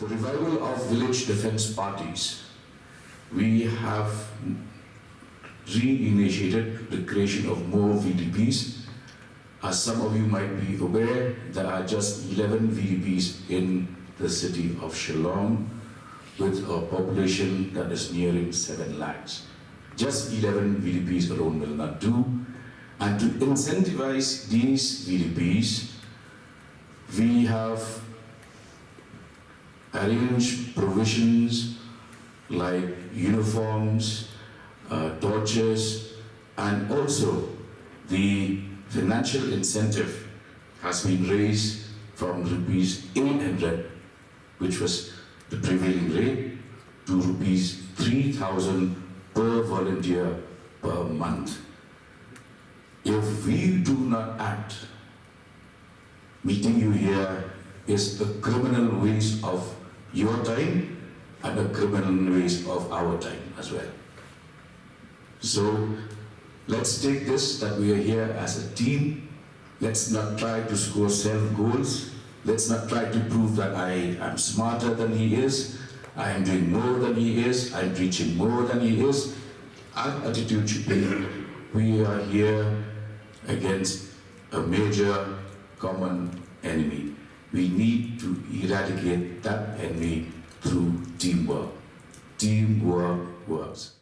revival of village defense parties, we have reinitiated the creation of more VDPs. As some of you might be aware, there are just 11 VDPs in the city of Shillong, with a population that is nearing 7 lakhs. Just 11 VDPs alone will not do. And to incentivize these VDPs, we have arranged provisions like uniforms, torches, and also the financial incentive has been raised from rupees 800, which was the prevailing rate, to rupees 3,000 per volunteer per month. If we do not act, meeting you here is a criminal waste of your time and a criminal waste of our time as well. So let's take this that we are here as a team. Let's not try to score self-goals. Let's not try to prove that I am smarter than he is, I am doing more than he is, I'm reaching more than he is. Our attitude should be, we are here against a major common enemy. We need to eradicate that enemy through teamwork. Teamwork works.